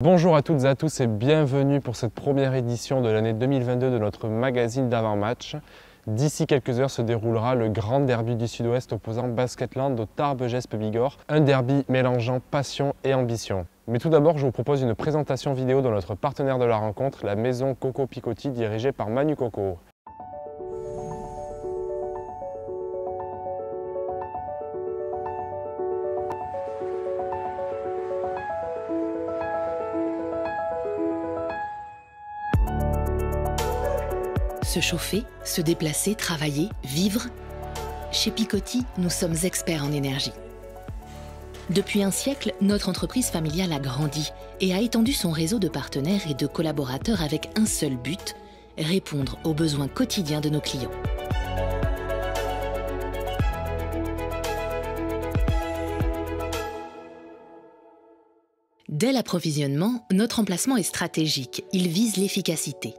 Bonjour à toutes et à tous et bienvenue pour cette première édition de l'année 2022 de notre magazine d'avant-match. D'ici quelques heures se déroulera le grand derby du Sud-Ouest opposant Basketland au Tarbes-Gestes-Bigorre, un derby mélangeant passion et ambition. Mais tout d'abord, je vous propose une présentation vidéo de notre partenaire de la rencontre, la maison Coco Picotti, dirigée par Manu Coco. Se chauffer, se déplacer, travailler, vivre. Chez Picotti, nous sommes experts en énergie. Depuis un siècle, notre entreprise familiale a grandi et a étendu son réseau de partenaires et de collaborateurs avec un seul but, répondre aux besoins quotidiens de nos clients. Dès l'approvisionnement, notre emplacement est stratégique, il vise l'efficacité.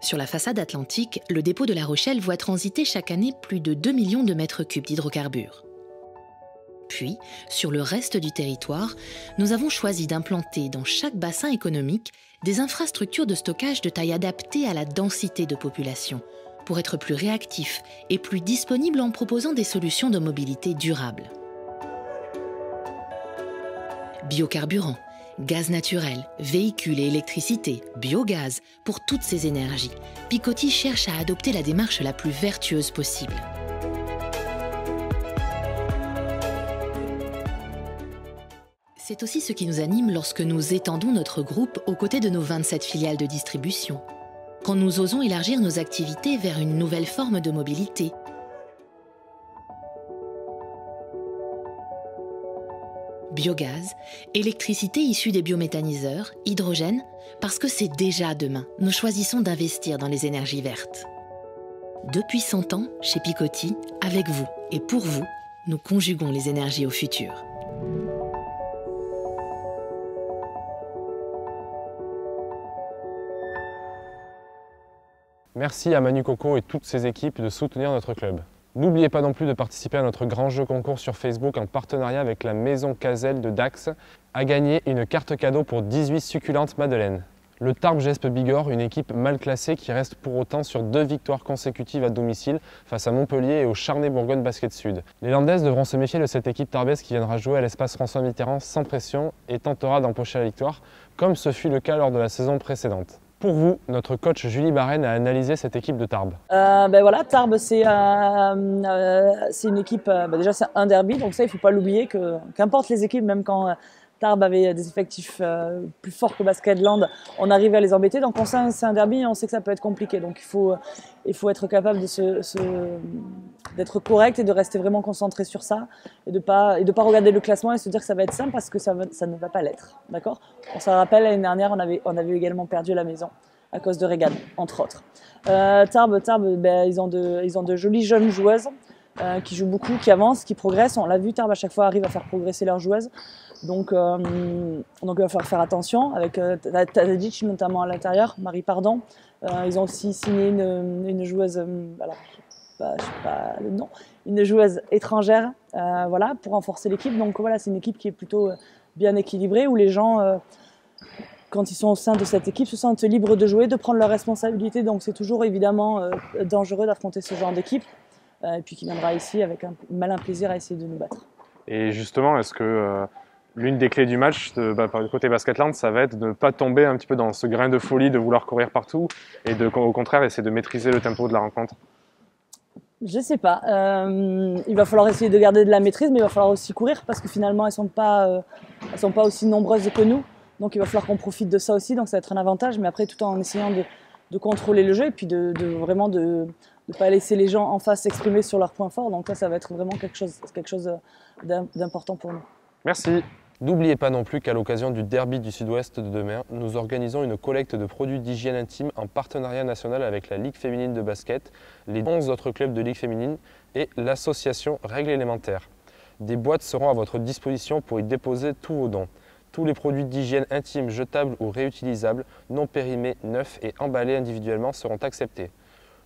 Sur la façade atlantique, le dépôt de La Rochelle voit transiter chaque année plus de 2 millions de mètres cubes d'hydrocarbures. Puis, sur le reste du territoire, nous avons choisi d'implanter dans chaque bassin économique des infrastructures de stockage de taille adaptée à la densité de population, pour être plus réactifs et plus disponibles en proposant des solutions de mobilité durable. Biocarburants, gaz naturel, véhicules et électricité, biogaz, pour toutes ces énergies, Picotti cherche à adopter la démarche la plus vertueuse possible. C'est aussi ce qui nous anime lorsque nous étendons notre groupe aux côtés de nos 27 filiales de distribution, quand nous osons élargir nos activités vers une nouvelle forme de mobilité. Biogaz, électricité issue des biométhaniseurs, hydrogène, parce que c'est déjà demain. Nous choisissons d'investir dans les énergies vertes. Depuis 100 ans, chez Picotti, avec vous et pour vous, nous conjuguons les énergies au futur. Merci à Manu Coco et toutes ses équipes de soutenir notre club. N'oubliez pas non plus de participer à notre grand jeu concours sur Facebook en partenariat avec la maison Cazel de Dax, à gagner une carte cadeau pour 18 succulentes madeleines. Le Tarbes-Gestes-Bigorre, une équipe mal classée qui reste pour autant sur 2 victoires consécutives à domicile face à Montpellier et au Charnay-Bourgogne Basket Sud. Les Landaises devront se méfier de cette équipe tarbesse qui viendra jouer à l'espace François Mitterrand sans pression et tentera d'empocher la victoire, comme ce fut le cas lors de la saison précédente. Pour vous, notre coach Julie Barène a analysé cette équipe de Tarbes. Voilà, Tarbes, c'est une équipe, déjà c'est un derby, donc ça il ne faut pas l'oublier, qu'importe les équipes, même quand Tarbes avait des effectifs plus forts que Basketland, on arrivait à les embêter, donc quand c'est un derby, on sait que ça peut être compliqué, donc il faut être capable d'être correct et de rester vraiment concentré sur ça, et de pas regarder le classement et se dire que ça va être simple, parce que ça ne va pas l'être, d'accord? On se rappelle, l'année dernière, on avait également perdu la maison à cause de Regan, entre autres. Tarbes, ils ont de jolies jeunes joueuses qui jouent beaucoup, qui avancent, qui progressent. On l'a vu, Tarbes à chaque fois arrive à faire progresser leurs joueuses. Donc il va falloir faire attention, avec Tadic notamment à l'intérieur, Marie Pardon. Ils ont aussi signé une joueuse, alors, je sais pas le nom, une joueuse étrangère, voilà, pour renforcer l'équipe. Donc voilà, c'est une équipe qui est plutôt bien équilibrée, où les gens, quand ils sont au sein de cette équipe, se sentent libres de jouer, de prendre leurs responsabilités. Donc c'est toujours évidemment dangereux d'affronter ce genre d'équipe, et puis qui viendra ici avec un malin plaisir à essayer de nous battre. Et justement, est-ce que l'une des clés du match, côté Basketland, ça va être de ne pas tomber un petit peu dans ce grain de folie, de vouloir courir partout, et au contraire essayer de maîtriser le tempo de la rencontre? Je sais pas. Il va falloir essayer de garder de la maîtrise, mais il va falloir aussi courir, parce que finalement elles sont pas aussi nombreuses que nous. Donc il va falloir qu'on profite de ça aussi, donc ça va être un avantage, mais après tout en essayant de contrôler le jeu et puis vraiment de ne pas laisser les gens en face s'exprimer sur leurs points forts. Donc là, ça va être vraiment quelque chose d'important pour nous. Merci. N'oubliez pas non plus qu'à l'occasion du derby du Sud-Ouest de demain, nous organisons une collecte de produits d'hygiène intime en partenariat national avec la Ligue féminine de basket, les 11 autres clubs de Ligue féminine et l'association Règles élémentaires. Des boîtes seront à votre disposition pour y déposer tous vos dons. Tous les produits d'hygiène intime jetables ou réutilisables, non périmés, neufs et emballés individuellement seront acceptés.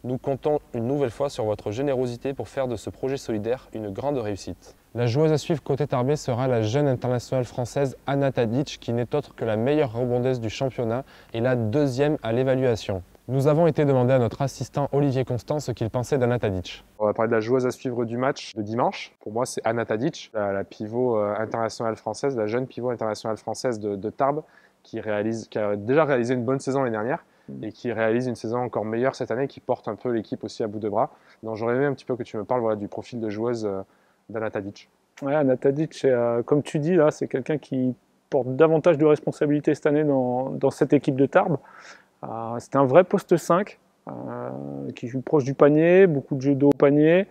Nous comptons une nouvelle fois sur votre générosité pour faire de ce projet solidaire une grande réussite. La joueuse à suivre côté Tarbais sera la jeune internationale française Anna Tadic, qui n'est autre que la meilleure rebondeuse du championnat et la deuxième à l'évaluation. Nous avons été demander à notre assistant Olivier Constant ce qu'il pensait d'Anna Tadic. On va parler de la joueuse à suivre du match de dimanche. Pour moi, c'est Anna Tadic, la pivot internationale française, la jeune pivot internationale française de Tarbes, qui a déjà réalisé une bonne saison l'année dernière et qui réalise une saison encore meilleure cette année, qui porte un peu l'équipe aussi à bout de bras. Donc j'aurais aimé un petit peu que tu me parles du profil de joueuse d'Anna Tadic. Ouais, Anna Tadic, comme tu dis, là, c'est quelqu'un qui porte davantage de responsabilités cette année dans cette équipe de Tarbes. C'est un vrai poste 5 qui joue proche du panier, beaucoup de jeux d'eau au panier,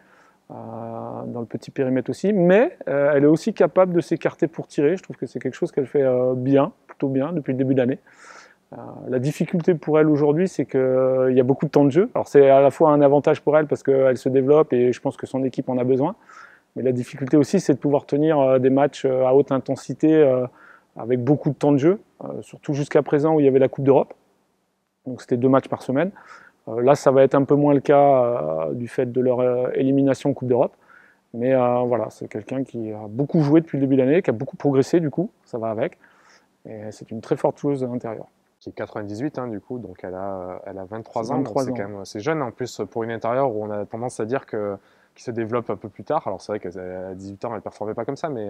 dans le petit périmètre aussi, mais elle est aussi capable de s'écarter pour tirer. Je trouve que c'est quelque chose qu'elle fait bien, plutôt bien depuis le début de l'année. La difficulté pour elle aujourd'hui, c'est qu'il y a beaucoup de temps de jeu. Alors c'est à la fois un avantage pour elle parce qu'elle se développe et je pense que son équipe en a besoin. Mais la difficulté aussi, c'est de pouvoir tenir des matchs à haute intensité avec beaucoup de temps de jeu, surtout jusqu'à présent où il y avait la Coupe d'Europe. Donc c'était 2 matchs par semaine. Là, ça va être un peu moins le cas du fait de leur élimination en Coupe d'Europe. Mais voilà, c'est quelqu'un qui a beaucoup joué depuis le début de l'année, qui a beaucoup progressé du coup, ça va avec. Et c'est une très forte joueuse à l'intérieur. Qui est 98 du coup, donc elle a 23 ans. 23 c'est ans. quand même assez jeune en plus pour une intérieure où on a tendance à dire qu'il se développe un peu plus tard. Alors c'est vrai qu'à 18 ans, elle ne performait pas comme ça, mais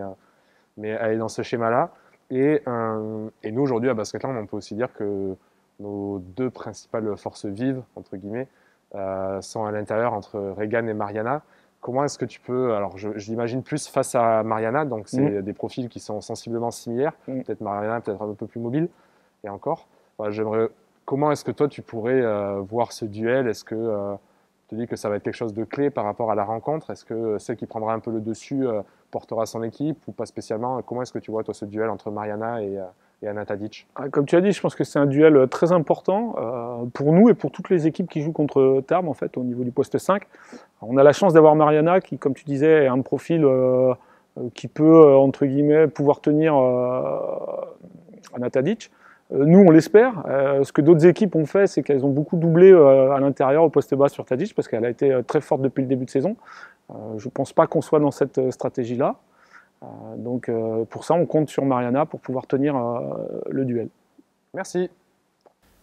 elle est dans ce schéma-là. Et nous aujourd'hui à Basketland, on peut aussi dire que nos 2 principales forces vives, entre guillemets, sont à l'intérieur entre Regan et Mariana. Comment est-ce que tu peux, alors je l'imagine plus face à Mariana, donc c'est des profils qui sont sensiblement similaires, peut-être Mariana peut-être un peu plus mobile, et encore. Comment est-ce que toi tu pourrais voir ce duel? Est-ce que tu te dis que ça va être quelque chose de clé par rapport à la rencontre? Est-ce que celle qui prendra un peu le dessus portera son équipe ou pas spécialement? Comment est-ce que tu vois toi ce duel entre Mariana et Anna Tadic? Comme tu as dit, je pense que c'est un duel très important pour nous et pour toutes les équipes qui jouent contre Tarbes en fait, au niveau du poste 5. On a la chance d'avoir Mariana qui, comme tu disais, a un profil qui peut, entre guillemets, pouvoir tenir Anna Tadic. Nous, on l'espère. Ce que d'autres équipes ont fait, c'est qu'elles ont beaucoup doublé à l'intérieur au poste bas sur Tadic parce qu'elle a été très forte depuis le début de saison. Je ne pense pas qu'on soit dans cette stratégie-là. Donc pour ça, on compte sur Mariana pour pouvoir tenir le duel. Merci.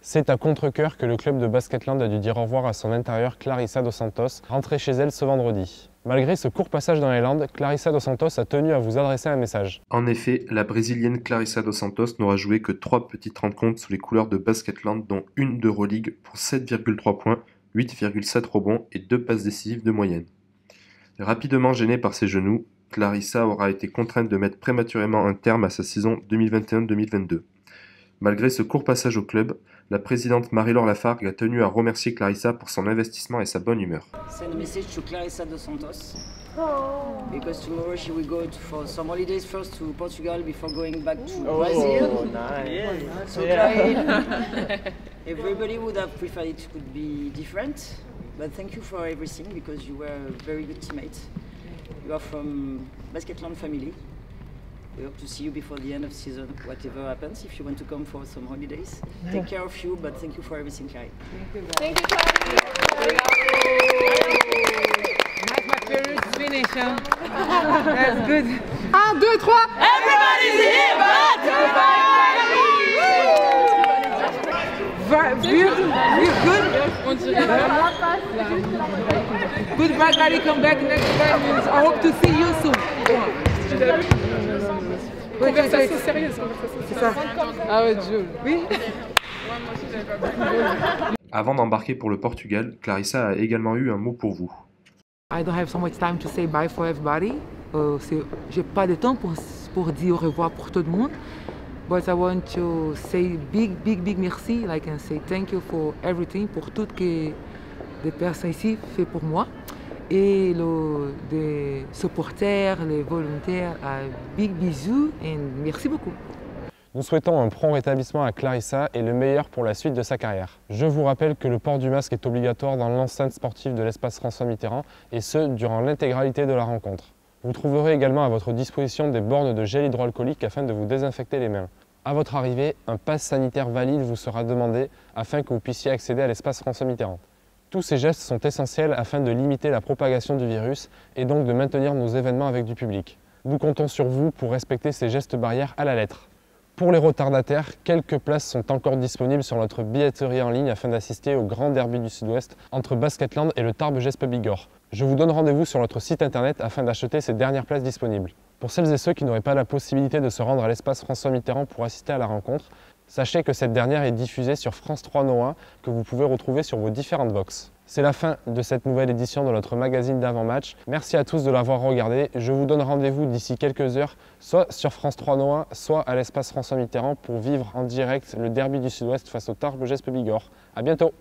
C'est à contre-cœur que le club de Basketland a dû dire au revoir à son intérieur Clarissa Dos Santos, rentrée chez elle ce vendredi. Malgré ce court passage dans les Landes, Clarissa Dos Santos a tenu à vous adresser un message. En effet, la brésilienne Clarissa Dos Santos n'aura joué que 3 petites rencontres sous les couleurs de Basketland, dont une d'Euroleague pour 7,3 points, 8,7 rebonds et 2 passes décisives de moyenne. Rapidement gênée par ses genoux, Clarissa aura été contrainte de mettre prématurément un terme à sa saison 2021-2022. Malgré ce court passage au club, la présidente Marie-Laure Lafargue a tenu à remercier Clarissa pour son investissement et sa bonne humeur. Send a message to Clarissa Dos Santos because tomorrow she will go for some holidays first to Portugal before going back to Brazil. Nice. So Clarissa, everybody would have preferred it could be different, but thank you for everything because you were a very good teammate. You are from Basketland family. We hope to see you before the end of the season, whatever happens. If you want to come for some holidays, take care of you, but thank you for everything, Clary. Thank you, Clary. That's my favorite finish, huh? That's good. 1, 2, 3. Everybody's here, but good. Good, Clary, come back next time. I hope to see you soon. Conversation sérieuse, c'est ça. Ah ouais, Jules. Oui. Avant d'embarquer pour le Portugal, Clarissa a également eu un mot pour vous. I don't have so much time to say bye for everybody. J'ai pas de temps pour dire au revoir pour tout le monde. But I want to say big merci, like and say thank you for everything, pour tout que les personnes ici fait pour moi. Et les supporters, les volontaires, big bisous et merci beaucoup. Nous souhaitons un prompt rétablissement à Clarissa et le meilleur pour la suite de sa carrière. Je vous rappelle que le port du masque est obligatoire dans l'enceinte sportive de l'espace François Mitterrand et ce, durant l'intégralité de la rencontre. Vous trouverez également à votre disposition des bornes de gel hydroalcoolique afin de vous désinfecter les mains. À votre arrivée, un pass sanitaire valide vous sera demandé afin que vous puissiez accéder à l'espace François Mitterrand. Tous ces gestes sont essentiels afin de limiter la propagation du virus et donc de maintenir nos événements avec du public. Nous comptons sur vous pour respecter ces gestes barrières à la lettre. Pour les retardataires, quelques places sont encore disponibles sur notre billetterie en ligne afin d'assister au grand derby du Sud-Ouest entre Basketland et le Tarbes Gespe Bigorre. Je vous donne rendez-vous sur notre site internet afin d'acheter ces dernières places disponibles. Pour celles et ceux qui n'auraient pas la possibilité de se rendre à l'espace François Mitterrand pour assister à la rencontre, sachez que cette dernière est diffusée sur France 3 Nord 1 que vous pouvez retrouver sur vos différentes box. C'est la fin de cette nouvelle édition de notre magazine d'avant-match. Merci à tous de l'avoir regardé. Je vous donne rendez-vous d'ici quelques heures, soit sur France 3 Nord 1, soit à l'espace François Mitterrand pour vivre en direct le derby du Sud-Ouest face au Tarbes Gespe Bigorre. À bientôt!